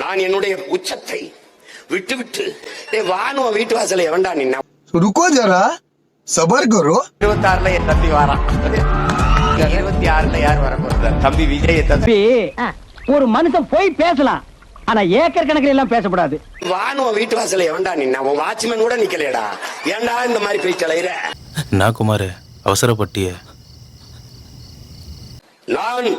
நான் என்னுடைய உச்சத்தை விட்டு விட்டு வானுவ வீட்டு வாசலை எவன்டா நின்னா रुको जरा सबर करो 26ல என் தம்பி வாரான் 26ல யார் வர போறாங்க தம்பி விஜய் தம்பி ஒரு மனுஷன் போய் பேசலாம் ஆனா ஏக்கர் கணக்கில் எல்லாம் பேசக்கூடாது வானுவ வீட்டு வாசலை எவன்டா நின்னா உன் வாட்ச்மேன் கூட நிக்கலடா ஏன்டா இந்த மாதிரி போய் கலையிற நான் குமார் அவசரப்பட்டிய நான்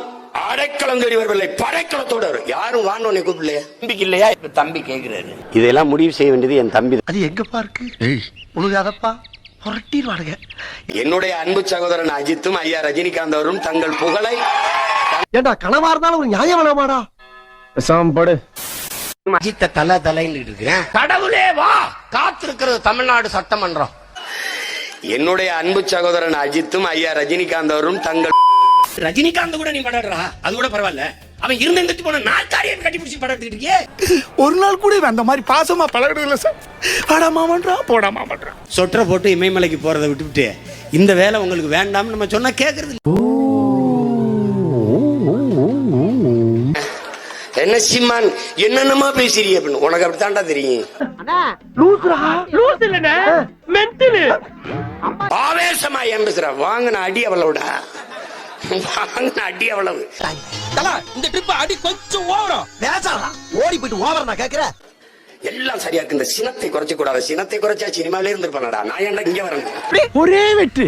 அடைக்கலம் தேடி வரவில்லை படைக்கலத்தோட யாரும் வானோனை கூப்பிடலையா தம்பிக்கு இல்லையா தம்பி கேட்கிறாரு இதெல்லாம் முடிவு செய்ய வேண்டியது என் தம்பி அது எங்கப்பா இருக்கு உழுகாதப்பா புரட்டிடுவானுங்க என்னுடைய அன்பு சகோதரன் அஜித்தும் ஐயா ரஜினிகாந்த் அவரும் தங்கள் புகழை ஏண்டா கனவா இருந்தாலும் ஒரு நியாயம் வேணாமாடா படு அஜித்த தலைன்னு இருக்கிறேன் கடவுளே வா காத்திருக்கிறது தமிழ்நாடு சட்டமன்றம் என்னுடைய அன்பு சகோதரன் அஜித்தும் ஐயா ரஜினிகாந்த் அவரும் தங்கள் ரஜினிகாந்த் கூட நீ படாடுறா அது கூட பரவாயில்ல அவன் இருந்தெடுத்து போன நாற்காலியை கட்டி பிடிச்சி படம் எடுத்துக்கிட்டே ஒரு நாள் கூட அந்த மாதிரி பாசமா பழகிறது இல்ல சார் படாமாமன்றா போடாமாமன்றா சொட்டரை போட்டு இமயமலைக்கு போறதை விட்டுவிட்டு இந்த வேலை உங்களுக்கு வேண்டாம்னு நம்ம சொன்னா கேக்குறது என்ன சிம்மான் என்னென்னமா பேசுறீங்க அப்படின்னு உனக்கு அப்படித்தான்டா தெரியும் ஆவேசமா ஏன் பேசுற வாங்கின அடி அவ்வளவுட வாங்கின அடி அவ்வளவு இந்த ட்ரிப் அடி கொஞ்சம் ஓவரம் பேசாதா ஓடி போயிட்டு ஓவர நான் கேக்குறேன் எல்லாம் சரியா இருக்கு இந்த சினத்தை குறைச்சு கூடாது சினத்தை குறைச்சா சினிமாலே இருந்திருப்பானடா நான் ஏன்டா இங்க வரேன் ஒரே வெட்டு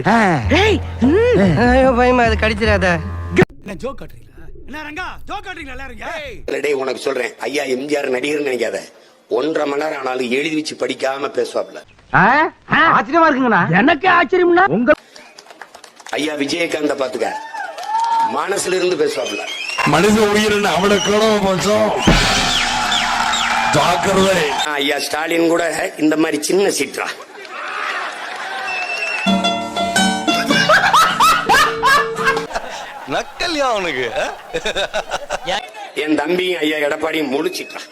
பயமா அது கடிச்சிடாத ஜோக் காட்டுறீங்களா என்ன ரங்கா ஜோக் காட்டுறீங்களா எல்லாரும் டேய் உனக்கு சொல்றேன் ஐயா எம்ஜிஆர் நடிகர்னு நினைக்காத 1.5 மணி நேரம் ஆனாலும் எழுதி வச்சு படிக்காம பேசுவாப்ல ஆச்சரியமா இருக்குங்கண்ணா எனக்கு ஆச்சரியம்னா உங்க ஐயா விஜயகாந்த பாத்துக்க மனசுல இருந்து பேசுவாப்ல மனித உயிரின் அவட குணம் போச்சோம் ஜாக்கிரதை ஐயா ஸ்டாலின் கூட இந்த மாதிரி சின்ன சீட்ரா நக்கல்யா அவனுக்கு என் தம்பி ஐயா எடப்பாடியும் முழிச்சிட்டா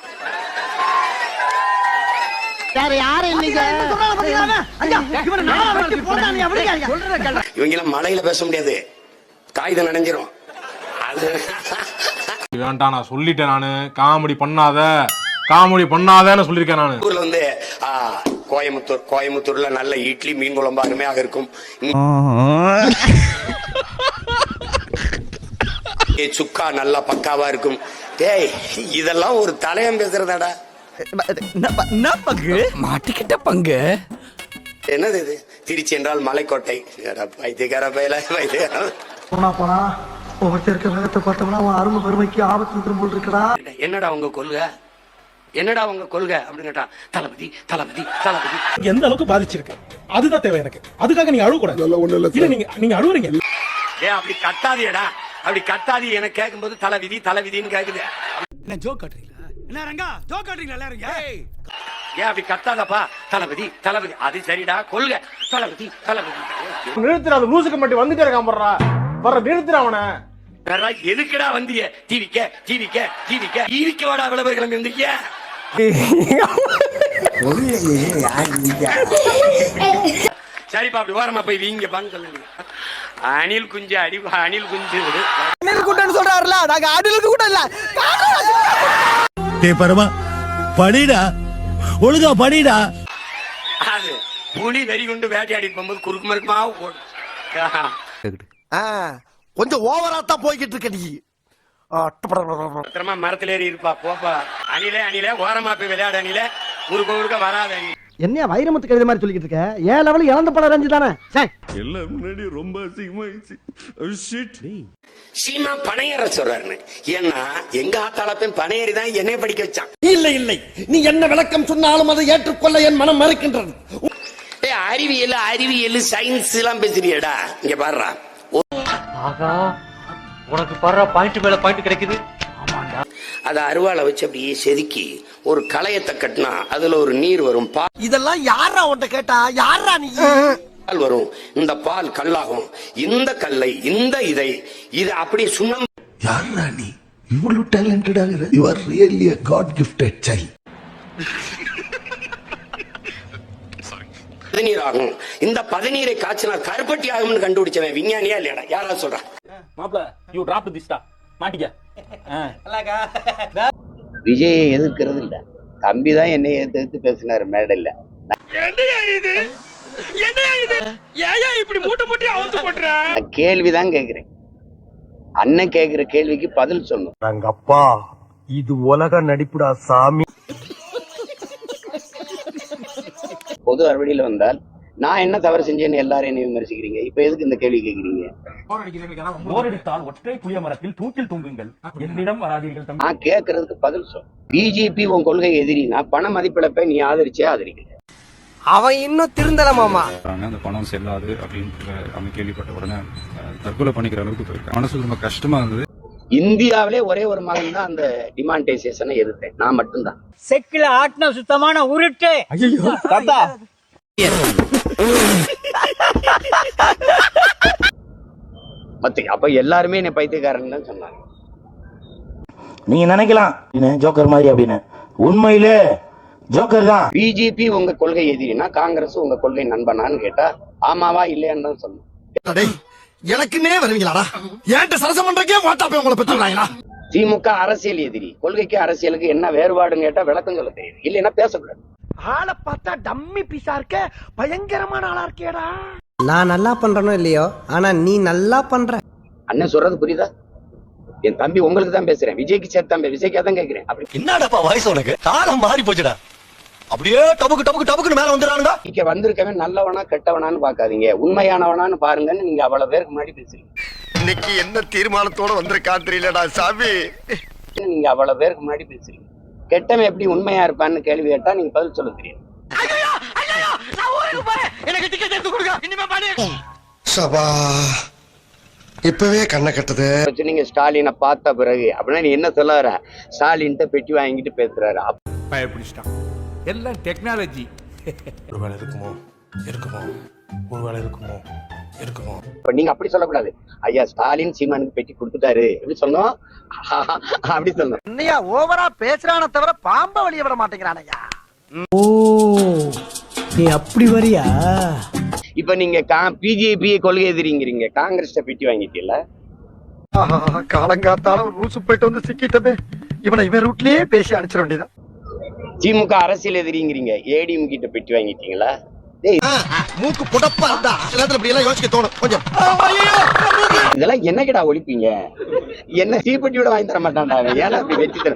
இவங்க எல்லாம் மழையில பேச முடியாது காகிதம் நனைஞ்சிரும் வேண்டாம் நான் சொல்லிட்டேன் நானு காமெடி பண்ணாதன்னு சொல்லிருக்கேன் நானு ஊர்ல வந்து கோயம்புத்தூர்ல நல்ல இட்லி மீன் குழம்பு அருமையாக இருக்கும் சுக்கா நல்லா பக்காவா இருக்கும் டேய் இதெல்லாம் ஒரு தலையம் பேசுறதாடா மாட்டிக்கிட்ட பங்கு என்னது இது திருச்சி என்றால் மலைக்கோட்டை பைத்தியக்கார பயில போனா ஒவ்வொருத்தருக்கு வேகத்தை பார்த்தோம்னா அவன் அருமை பெருமைக்கு ஆபத்து போல் இருக்கடா என்னடா உங்க கொள்கை அப்படின்னு கேட்டான் தளபதி தளபதி தளபதி எந்த அளவுக்கு பாதிச்சிருக்கு அதுதான் தேவை எனக்கு அதுக்காக நீங்க அழுவ கூடாது நீங்க அழுவுறீங்க ஏன் அப்படி கத்தாதியடா அப்படி கத்தாதி எனக்கு கேட்கும்போது தலைவிதின்னு கேக்குது என்ன ஜோக் காட்டுறீங்களா என்ன ரங்கா ஜோக் காட்டுறீங்களா எல்லாரும் ஏன் அப்படி கத்தாதப்பா தளபதி அது சரிடா கொள்கை தளபதி நிறுத்துற அந்த லூசுக்கு மட்டும் வந்துட்டே இருக்கான் போடுறா வர நிறுத்துற அவனை எதுக்குடா வந்தீங்க டிவிக்க வாடா அவ்வளவு கிளம்பி வந்தீங்க சரிப்பா அப்படி ஓரமா போய் வீங்க பான்னு சொல்லுங்க அணில் குஞ்சு சொல்றாருல நாங்க அடிலுக்கு கூட இல்ல டேய் பரமா படிடா ஒழுங்கா படிடா அது புலி வெறி கொண்டு வேட்டையாடி போகும்போது குறுக்கு மறுக்குமா கொஞ்சம் ஓவரா தான் போய்கிட்டு இருக்க நீ மரத்துல ஏறி இருப்பா போப்பா அணிலே ஓரமா போய் விளையாட அணில குறுக்க வராத என்ன வைரமுத்து கழுத மாதிரி சொல்லிக்கிட்டு இருக்க ஏன் லெவல் இழந்த படம் ரஞ்சி தானே எல்லாம் முன்னாடி ரொம்ப அசிங்கமாயிடுச்சு சீமா பனையேற சொல்றாரு ஏன்னா எங்க ஆத்தாளப்பன் பனையேறி தான் என்னைய படிக்க வச்சான் இல்லை நீ என்ன விளக்கம் சொன்னாலும் அதை ஏற்றுக்கொள்ள என் மனம் மறுக்கின்றது அறிவியல் சயின்ஸ் எல்லாம் பேசுறியடா இங்க பாடுறா உனக்கு பாரு பாயிண்ட் மேல பாயிண்ட் கிடைக்குது அத அருவாளை வச்சு அப்படியே செதுக்கி ஒரு களையத்தை கட்டினா அதுல ஒரு நீர் வரும் இதெல்லாம் யாரா உன்கிட்ட கேட்டா யாரா நீ பால் வரும் இந்த பால் கல்லாகும் இந்த கல்லை இந்த இதை அப்படியே சுண்ணம் யாரா நீ இவ்வளவு டேலண்டட் ஆகுற you are really a god gifted child பதநீர் ஆகும் இந்த பதநீரை காய்ச்சினா கருப்பட்டி ஆகும்னு கண்டுபிடிச்சவன் விஞ்ஞானியா இல்லையாடா யாரா சொல்றான் மாப்ள யூ டிராப் திஸ் டா மாட்டிக்க விஜயை எதிர்க்கிறது இல்ல, தம்பி தான் என்னை எதிர்த்து பேசினாரு மேடையில. நான் கேள்விதான் கேக்குறேன். அண்ணன் கேக்குற கேள்விக்கு பதில் சொல்லணும். அப்பா இது உலக நடிப்புடா சாமி. பொது அறுவடையில வந்தால் நான் என்ன தவறு செஞ்சேன்னு எல்லாரும் என்ன விமர்சிக்கிறீங்க. இப்ப எதுக்கு இந்த கேள்வி கேக்குறீங்க? ஒற்றை புளிய மரத்தில் தூக்கில் தொங்குங்கள், என்னிடம் வராதீர்கள். நான் கேட்கறதுக்கு பதில் சொல். பிஜேபி உன் கொள்கை எதிரினா பண மதிப்பிழப்பை நீ ஆதரிச்சே ஆதரிக்கல. அவன் இன்னும் திருந்தல மாமா. அந்த பணம் செல்லாது அப்படின்னு அவங்க கேள்விப்பட்ட உடனே தற்கொலை பண்ணிக்கிற அளவுக்கு போயிருக்காங்க. மனசுக்கு ரொம்ப கஷ்டமா இருந்தது. இந்தியாவிலே ஒரே ஒரு மகன் தான் அந்த டிமானிட்டைசேஷனை எதிர்த்தேன், நான் மட்டும்தான். செக்கில ஆட்டின சுத்தமான உருட்டு. தாத்தா அப்ப எல்லாருமே என்ன பைத்தியக்காரன் தான் சொன்னாங்க. நீங்க நினைக்கலாம் ஜோக்கர் மாதிரி அப்படின்னு, உண்மையிலே ஜோக்கர் தான். பிஜேபி உங்க கொள்கை எதிரினா காங்கிரஸ் உங்க கொள்கை நண்பனான்னு கேட்டா ஆமாவா இல்லையான்னு தான் சொல்லணும். எனக்குன்னே வருவீங்களாடா? ஏன்ட்ட சரசம் பண்றக்கே வாட்டாப்பே உங்களை பெற்றுறாங்களா? திமுக அரசியல் எதிரி. கொள்கைக்கு அரசியலுக்கு என்ன வேறுபாடுன்னு கேட்டா விளக்கம் சொல்ல தெரியுது, இல்லைன்னா பேசக்கூடாது. ஆளை பார்த்தா டம்மி பீஸா இருக்க, பயங்கரமான ஆளா இருக்கேடா. நான் நல்லா பண்றனோ இல்லையோ, ஆனா நீ நல்லா பண்ற. அண்ணன் சொல்றது புரியுதா? என் தம்பி உங்களுக்கு தான் பேசுறேன், விஜய்க்கு சேர்த்தான், விஜய்க்கா தான் கேட்கிறேன். அப்படி என்னடாப்பா வயசு உனக்கு? காலம் மாறி போச்சுடா. அப்படியே டபுக்கு டபுக்கு டபுக்குன்னு மேல வந்துடுறானுடா. இங்க வந்திருக்கவன் நல்லவனா கெட்டவனான்னு பாக்காதீங்க, உண்மையானவனான்னு பாருங்கன்னு நீங்க அவ்வளவு பேருக்கு முன்னாடி பேசுறீங்க. இன்னைக்கு என்ன தீர்மானத்தோட வந்திருக்கான் தெரியலடா சாமி. நீங்க அவ்வளவு பேருக்கு முன்னாடி பேசுறீங்க. கெட்டவன் எப்படி உண்மையா இருப்பான்னு கேள்வி கேட்டா நீங்க பதில் சொல்ல தெரியும். சபா இப்பவே கண்ணை கட்டுது. நீங்க ஸ்டாலினை பார்த்த பிறகு அப்படின்னா நீ என்ன சொல்ல வர? ஸ்டாலின்ட்ட பெட்டி வாங்கிட்டு பேசுறாரு. பயப்பிடிச்சிட்டான். எல்லாம் டெக்னாலஜி. ஒருவேளை இருக்குமோ இருக்குமோ, ஒருவேளை இருக்குமோ இருக்குமோ. இப்ப நீங்க அப்படி சொல்லக்கூடாது. ஐயா ஸ்டாலின் சீமானுக்கு பெட்டி கொடுத்துட்டாரு எப்படி சொல்லணும்? அப்படி சொல்லணும். என்னையா ஓவரா பேசுறான தவிர பாம்ப வெளிய விட மாட்டேங்கிறானையா. ஓ, நீ அப்படி வரியா? இப்ப நீங்க பிஜேபி கொள்கை எதிரிங்கிறீங்க, காங்கிரஸ் பெட்டி வாங்கிட்டீல்ல. காலங்காத்தால ரூசு போயிட்டு வந்து சிக்கிட்டமே. இவனை இவன் ரூட்லயே பேசி அடிச்சிட வேண்டியதான். திமுக அரசியல் எதிரிங்கிறீங்க, ஏடிஎம் கிட்ட பெட்டி வாங்கிட்டீங்களா? மூக்கு புடப்பா இருந்தா எல்லாத்துல இப்படி எல்லாம் யோசிக்க தோணும் கொஞ்சம். இதெல்லாம் என்ன கிடா ஒழிப்பீங்க? என்ன தீப்பெட்டியோட வாங்கி தர மாட்டான்டா, ஏன்னா அப்படி வெட்டி தர.